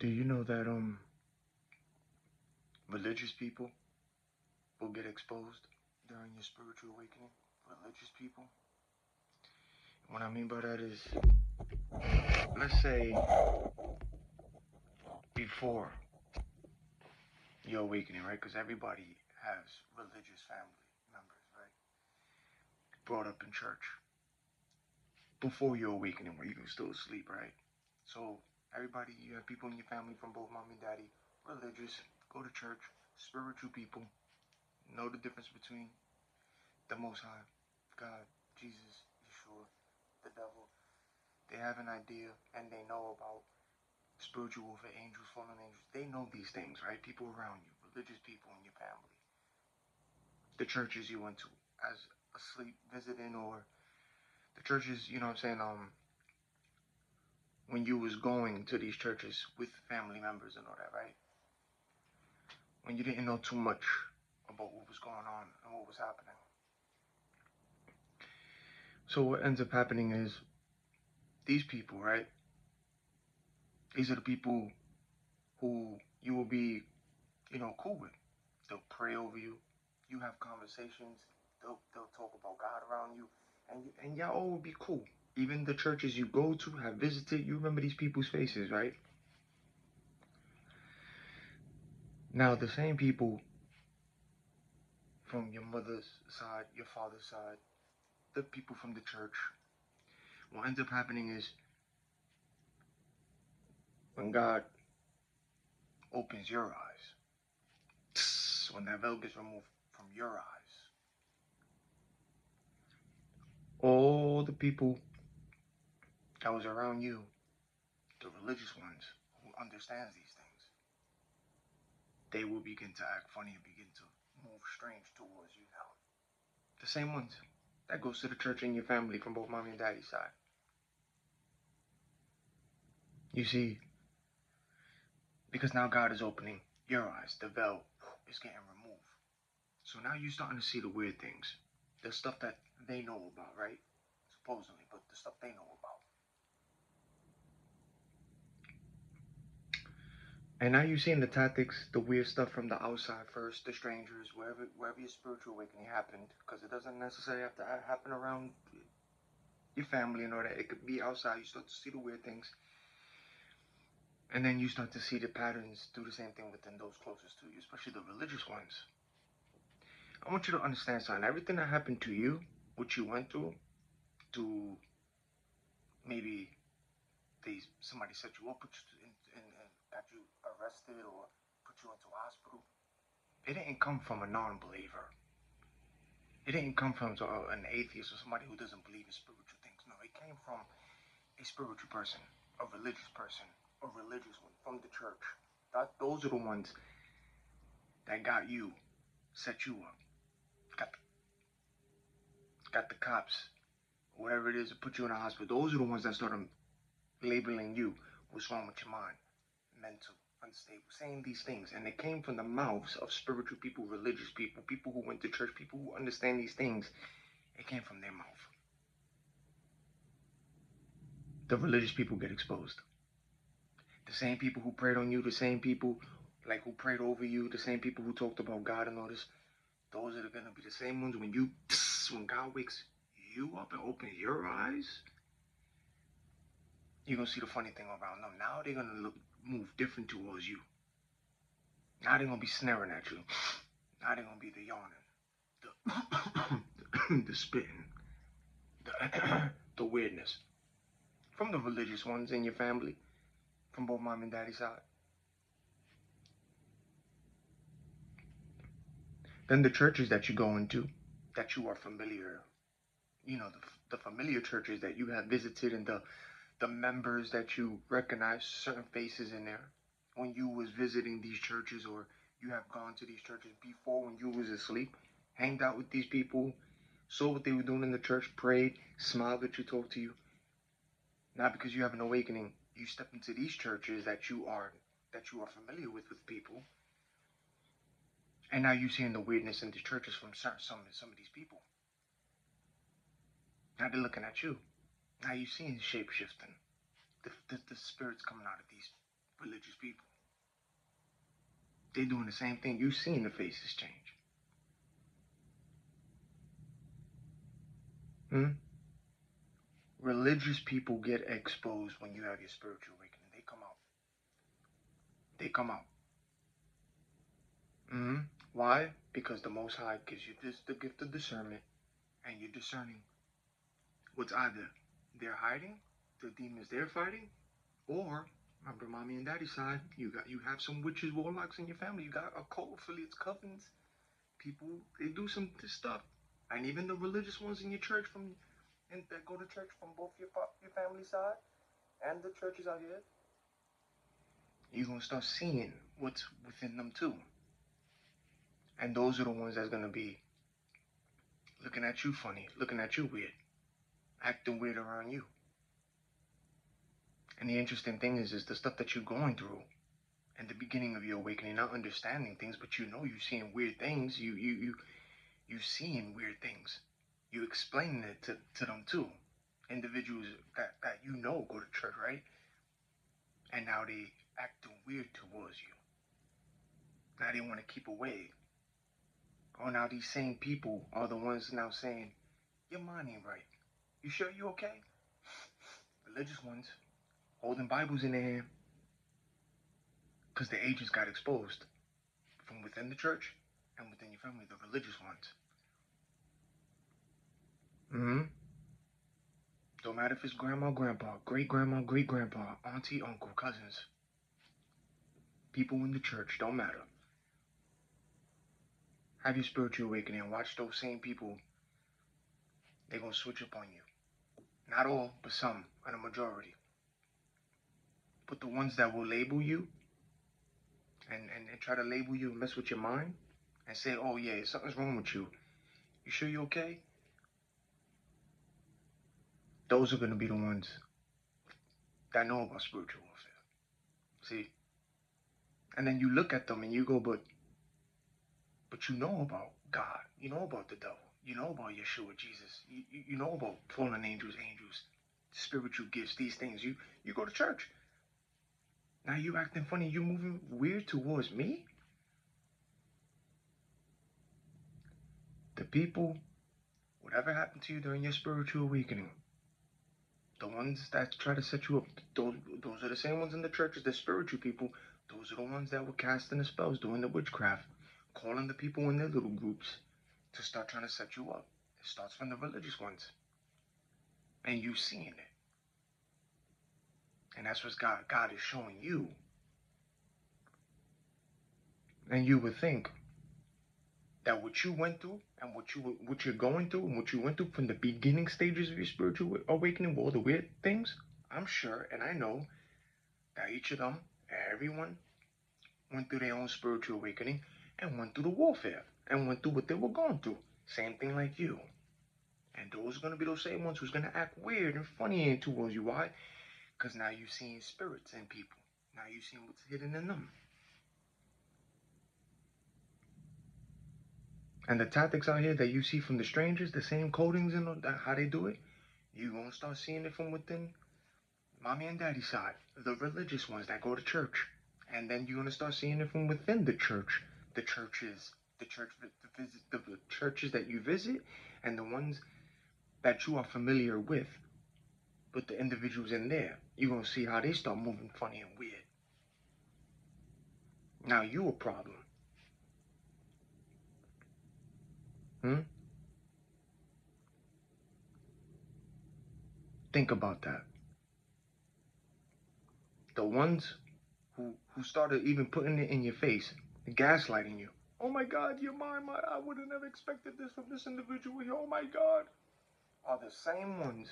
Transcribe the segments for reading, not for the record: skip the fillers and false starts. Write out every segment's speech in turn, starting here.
Do you know that religious people will get exposed during your spiritual awakening? Religious people. What I mean by that is, let's say before your awakening, right? Because everybody has religious family members, right? Brought up in church before your awakening, where you can still sleep, right? So everybody, you have people in your family from both mom and daddy, religious, go to church, spiritual people, know the difference between the Most High, God, Jesus, Yeshua, the devil. They have an idea and they know about spiritual warfare, angels, fallen angels. They know these things, right? People around you, religious people in your family, the churches you went to as asleep, visiting, or the churches, you know what I'm saying, when you was going to these churches with family members and all that, right? When you didn't know too much about what was going on and what was happening. So what ends up happening is these people, right? These are the people who you will be, cool with. They'll pray over you. You have conversations. They'll talk about God around you, and y'all all will be cool. Even the churches you go to, have visited, you remember these people's faces, right? Now the same people from your mother's side, your father's side, the people from the church. What ends up happening is when God opens your eyes, when that veil gets removed from your eyes, all the people that was around you, the religious ones who understands these things, they will begin to act funny and begin to move strange towards you now. The same ones. That goes to the church and your family from both mommy and daddy's side. You see, because now God is opening your eyes, the veil is getting removed. So now you're starting to see the weird things. The stuff that they know about, right? Supposedly, but the stuff they know about. And now you're seeing the tactics, the weird stuff from the outside first, the strangers, wherever your spiritual awakening happened, because it doesn't necessarily have to happen around your family and all that. It could be outside. You start to see the weird things, and then you start to see the patterns do the same thing within those closest to you, especially the religious ones. I want you to understand something. Everything that happened to you, what you went through, to maybe somebody set you up, put you and got you arrested or put you into a hospital. It didn't come from a non-believer. It didn't come from an atheist or somebody who doesn't believe in spiritual things. No, it came from a spiritual person, a religious person, a religious one from the church. Those are the ones that got you, set you up, got the cops, whatever it is, to put you in a hospital. Those are the ones that started labeling you. What's wrong with your mind? Mental, unstable, saying these things. And it came from the mouths of spiritual people, religious people, people who went to church, people who understand these things. It came from their mouth. The religious people get exposed. The same people who prayed on you, the same people like who prayed over you, the same people who talked about God and all this, those are gonna be the same ones when God wakes you up and opens your eyes, you're gonna see the funny thing around them. Now they're gonna move different towards you. Now they're gonna be snaring at you. Now they're gonna be the yawning, the spitting, the weirdness. From the religious ones in your family, from both mom and daddy's side. Then the churches that you go into, that you are familiar, the familiar churches that you have visited and the members that you recognize certain faces in there when you was visiting these churches, or you have gone to these churches before when you was asleep, hanged out with these people, saw what they were doing in the church, prayed, smiled at you, talked to you. Not because you have an awakening, you step into these churches that you are familiar with people, and now you're seeing the weirdness in these churches from some of these people. Now they're looking at you. Now you're seeing shape shifting. The spirits coming out of these religious people. They're doing the same thing. You've seen the faces change. Religious people get exposed when you have your spiritual awakening. They come out. They come out. Why? Because the Most High gives you the gift of discernment, and you're discerning what's either they're hiding, the demons they're fighting, or remember mommy and daddy's side, you have some witches, warlocks in your family. You got occult affiliates, covens, people. They do some this stuff, and even the religious ones in your church and that go to church from both your family side and the churches out here. You're gonna start seeing what's within them too, and those are the ones that's gonna be looking at you funny, looking at you weird, acting weird around you. And the interesting thing is the stuff that you're going through in the beginning of your awakening, not understanding things, but you're seeing weird things. You seeing weird things. You explaining it to them too. Individuals that go to church, right? And now they acting weird towards you. Now they want to keep away. Or now these same people are the ones now saying, your mind ain't right. You sure you okay? Religious ones holding Bibles in their hand because the agents got exposed from within the church and within your family, the religious ones. Don't matter if it's grandma, grandpa, great grandma, great grandpa, auntie, uncle, cousins, people in the church, don't matter. Have your spiritual awakening and watch those same people. They're going to switch up on you. Not all, but some, and a majority. But the ones that will label you and try to label you and mess with your mind and say, oh yeah, something's wrong with you. You sure you're okay? Those are going to be the ones that know about spiritual warfare. See? And then you look at them and you go, but you know about God. You know about the devil. You know about Yeshua, Jesus. You know about fallen angels, spiritual gifts, these things. You go to church. Now you acting funny. You moving weird towards me? The people, whatever happened to you during your spiritual awakening, the ones that try to set you up, those are the same ones in the churches, the spiritual people. Those are the ones that were casting the spells, doing the witchcraft, calling the people in their little groups to start trying to set you up. It starts from the religious ones. And you seeing it. And that's what God is showing you. And you would think that what you went through and what you're going through and what you went through from the beginning stages of your spiritual awakening, all the weird things, I'm sure and I know that each of them, everyone, went through their own spiritual awakening and went through the warfare and went through what they were going through. Same thing like you. And those are going to be those same ones who's going to act weird and funny towards you. Why? Because now you're seeing spirits in people. Now you're seeing what's hidden in them. And the tactics out here that you see from the strangers, the same codings and how they do it, you're going to start seeing it from within mommy and daddy's side, the religious ones that go to church. And then you're going to start seeing it from within the church, the churches, the churches that you visit, and the ones that you are familiar with the individuals in there. You're going to see how they start moving funny and weird. Now you a problem. Think about that. The ones who started even putting it in your face, gaslighting you. Oh my God, you're mine. I would have never expected this from this individual here. Oh my God. Are the same ones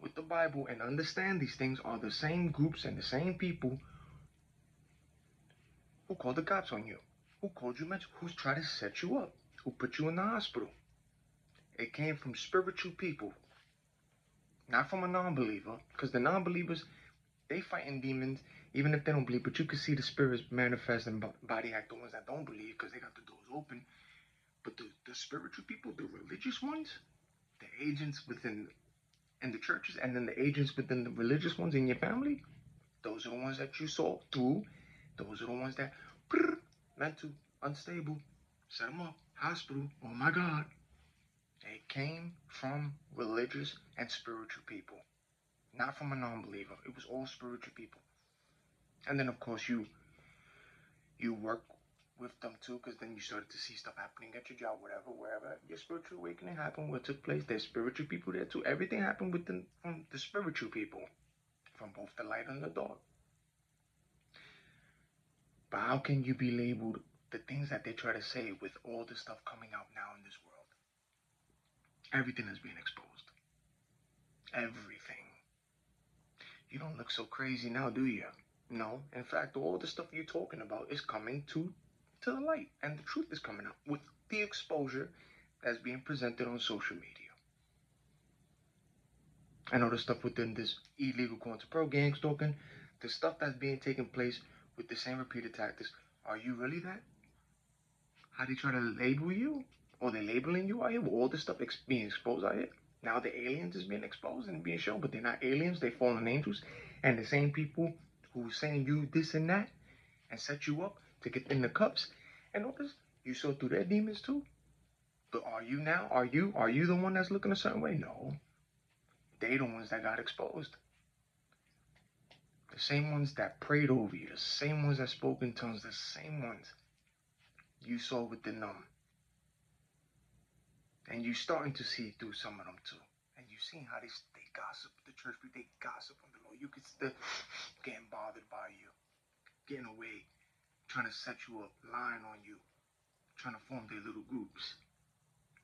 with the Bible and understand these things, are the same groups and the same people who called the cops on you, who called you mental, who's tried to set you up, who put you in the hospital. It came from spiritual people, not from a non-believer, because the non-believers, they fighting demons even if they don't believe, but you can see the spirits manifest and body act, the ones that don't believe because they got the doors open. But the spiritual people, the religious ones, the agents within in the churches, and then the agents within the religious ones in your family, Those are the ones that you saw through. Those are the ones that mental, unstable, set them up, hospital. Oh my God. It came from religious and spiritual people, not from a non-believer. It was all spiritual people. And then of course you work with them too, because then you started to see stuff happening at your job, whatever, wherever your spiritual awakening happened, what took place. There's spiritual people there too. Everything happened from the spiritual people, from both the light and the dark. But how can you be labeled the things that they try to say with all the stuff coming out now in this world? Everything is being exposed. Everything. You don't look so crazy now, do you? No. In fact, all the stuff you're talking about is coming to the light, and the truth is coming out with the exposure that's being presented on social media. I know the stuff within this illegal Cointreau gang stalking, the stuff that's being taken place with the same repeated tactics. Are you really that? How they try to label you? Or they labeling you out here with all this stuff being exposed out here? Now the aliens is being exposed and being shown, but they're not aliens, they fallen angels. And the same people who saying you this and that and set you up to get in the cups and all this, you saw through their demons too. But are you now? Are you the one that's looking a certain way? No. They the ones that got exposed. The same ones that prayed over you, the same ones that spoke in tongues, the same ones you saw within them. And you starting to see through some of them too. And you seen how they gossip, the church people, they gossip on the Lord. You could still getting bothered by you, getting away, trying to set you up, lying on you, trying to form their little groups.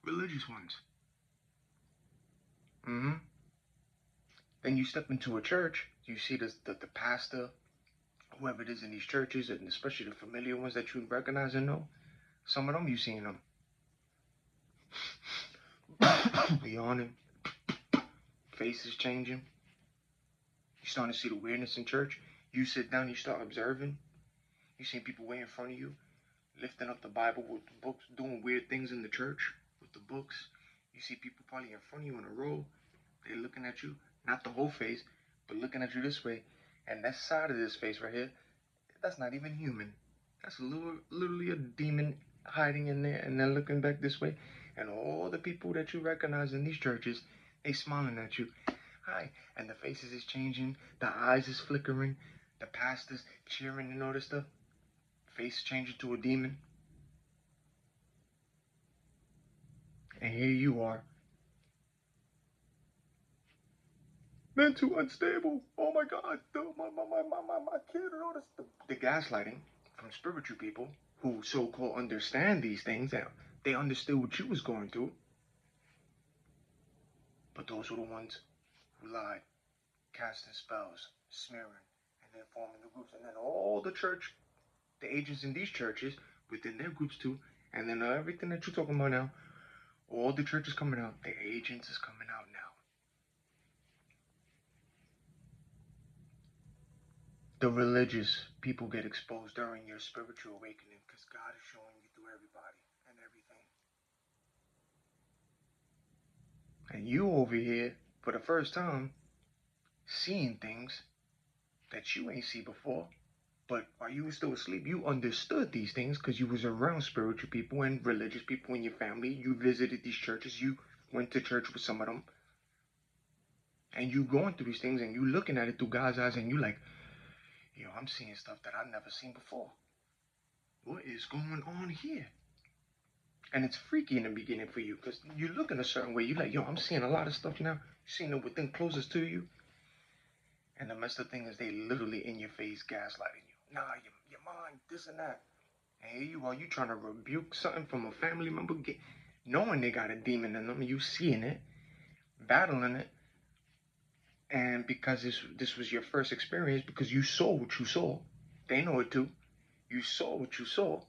Religious ones. Then you step into a church, you see the pastor, whoever it is in these churches, and especially the familiar ones that you recognize and know. Some of them you seen them yawning, faces changing. You starting to see the weirdness in church. You sit down, you start observing. You see people way in front of you, lifting up the Bible with the books, doing weird things in the church with the books. You see people probably in front of you in a row. They're looking at you, not the whole face, but looking at you this way. And that side of this face right here, that's not even human. That's literally a demon hiding in there, and then looking back this way. And all the people that you recognize in these churches, they smiling at you. Hi. And the faces is changing, the eyes is flickering, the pastors cheering and all this stuff. Face changing to a demon. And here you are. Mental unstable. Oh my God. My kid and all this. The gaslighting from spiritual people who so-called understand these things. And they understood what you was going through. But those were the ones who lied, casting spells, smearing, and then forming the groups. And then all the church, the agents in these churches, within their groups too, and then everything that you're talking about now, all the churches coming out, the agents is coming out now. The religious people get exposed during your spiritual awakening because God is showing you through everybody and everything. And you over here, for the first time, seeing things that you ain't seen before. But while you were still asleep, you understood these things because you was around spiritual people and religious people in your family. You visited these churches. You went to church with some of them. And you going through these things and you looking at it through God's eyes and you like, yo, I'm seeing stuff that I've never seen before. What is going on here? And it's freaky in the beginning for you because you look in a certain way. You're like, yo, I'm seeing a lot of stuff now. You're seeing it within closest to you. And the messed up thing is they literally in your face gaslighting you. Nah, your mind, this and that. And here you are, you trying to rebuke something from a family member, knowing they got a demon in them, you seeing it, battling it. And because this was your first experience, because you saw what you saw, they know it too. You saw what you saw.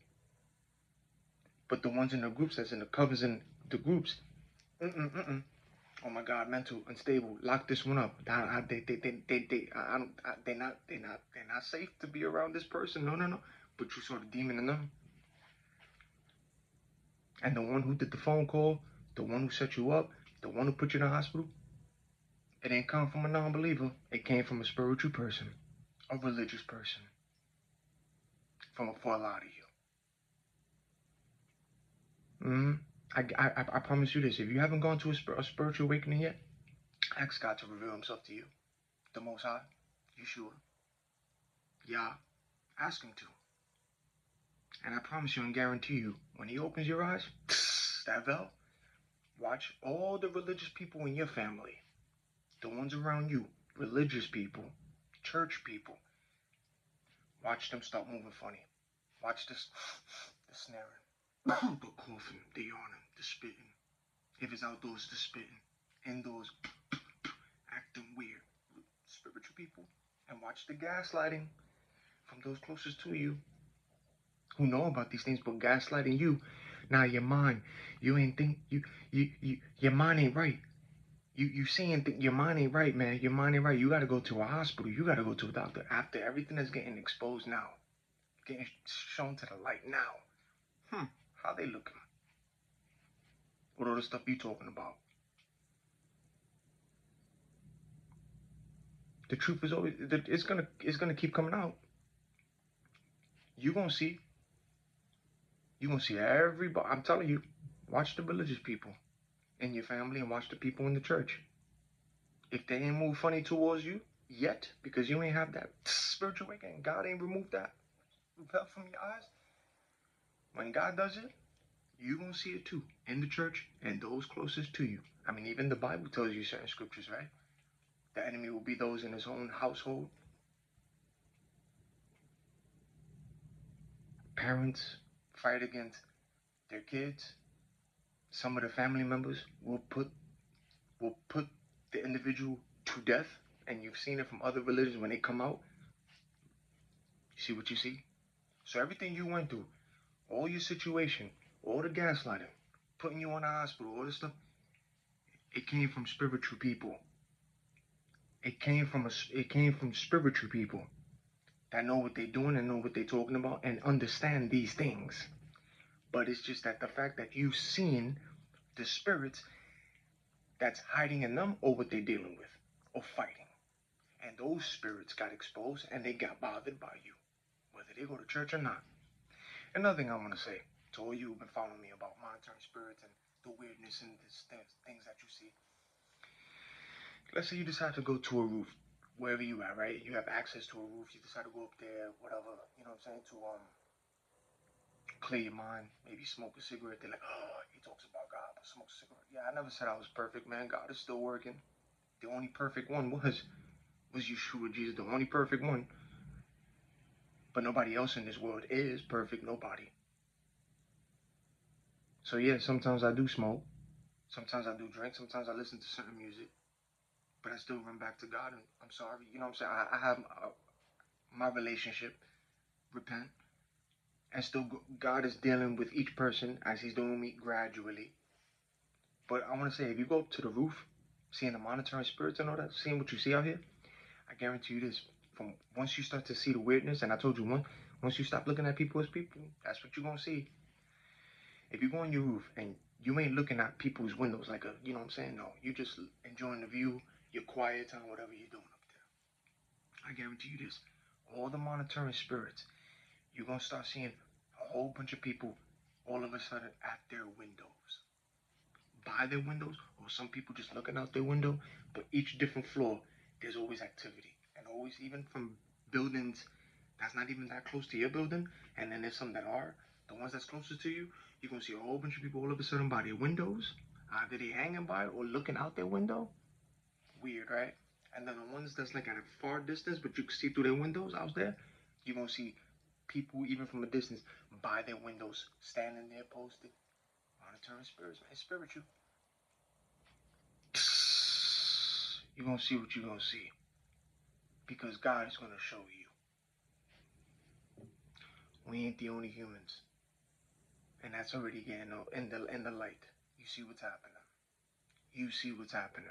But the ones in the groups, that's in the covers in the groups, oh my God, mental unstable. Lock this one up. They're not safe to be around this person. No. But you saw the demon in them. And the one who did the phone call, the one who set you up, the one who put you in the hospital, it ain't come from a non-believer. It came from a spiritual person. a religious person for a lot of you. I promise you this. If you haven't gone to a spiritual awakening yet, ask God to reveal himself to you. The Most High, Yeshua, Yah. Ask him to. And I promise you and guarantee you, when he opens your eyes, that veil, watch all the religious people in your family, the ones around you, religious people, church people, watch them start moving funny. Watch this, the snaring, the coughing, the yawning, the spitting. If it's outdoors, the spitting. Indoors, acting weird. Spiritual people. And watch the gaslighting from those closest to you who know about these things, but gaslighting you. Now your mind, you ain't think your mind ain't right. You seeing your mind ain't right, man. Your mind ain't right. You gotta go to a hospital. You gotta go to a doctor after everything that's getting exposed now, getting shown to the light now. How they looking? With all the stuff you talking about. The truth is always it's gonna keep coming out. You gonna see. You gonna see everybody. I'm telling you. Watch the religious people in your family and watch the people in the church. If they ain't move funny towards you yet, because you ain't have that spiritual awakening, God ain't removed that veil from your eyes. When God does it, you gonna see it too in the church and those closest to you. I mean, even the Bible tells you certain scriptures, right? The enemy will be those in his own household. Parents fight against their kids. Some of the family members will put the individual to death, and you've seen it from other religions when they come out. You see what you see? So everything you went through, all your situation, all the gaslighting, putting you in the hospital, all this stuff, it came from spiritual people. It came from spiritual people that know what they're doing and know what they're talking about and understand these things. But it's just that the fact that you've seen the spirits that's hiding in them or what they're dealing with or fighting. And those spirits got exposed and they got bothered by you, whether they go to church or not. Another thing I want to say to all you who've been following me about monitoring spirits and the weirdness and things that you see. Let's say you decide to go to a roof, wherever you are, right? You have access to a roof. You decide to go up there, whatever, you know what I'm saying, to clear your mind, maybe smoke a cigarette. They're like, oh, he talks about God, but smoke a cigarette. Yeah, I never said I was perfect, man. God is still working. The only perfect one was Yeshua, Jesus, the only perfect one. But nobody else in this world is perfect. Nobody. So yeah, sometimes I do smoke. Sometimes I do drink. Sometimes I listen to certain music. But I still run back to God and I'm sorry. You know what I'm saying? I have my relationship. Repent. And still, God is dealing with each person as He's doing me gradually. But I want to say, if you go up to the roof, seeing the monitoring spirits and all that, seeing what you see out here, I guarantee you this: from once you start to see the weirdness, and I told you once you stop looking at people as people, that's what you're gonna see. If you go on your roof and you ain't looking at people's windows like a, you know what I'm saying? No, you just enjoying the view, your quiet time, whatever you're doing up there. I guarantee you this: all the monitoring spirits, you're gonna start seeing a whole bunch of people all of a sudden at their windows, by their windows, or some people just looking out their window. But each different floor, there's always activity, and always even from buildings that's not even that close to your building, and then there's some that are. The ones that's closest to you, you're gonna see a whole bunch of people all of a sudden by their windows, either they hanging by or looking out their window. Weird, right? And then the ones that's like at a far distance, but you can see through their windows out there, you're gonna see people even from a distance by their windows, standing there posted, monitoring spirits, man. It's spiritual. You're gonna see what you're gonna see. Because God is gonna show you. We ain't the only humans. And that's already getting in the light. You see what's happening. You see what's happening.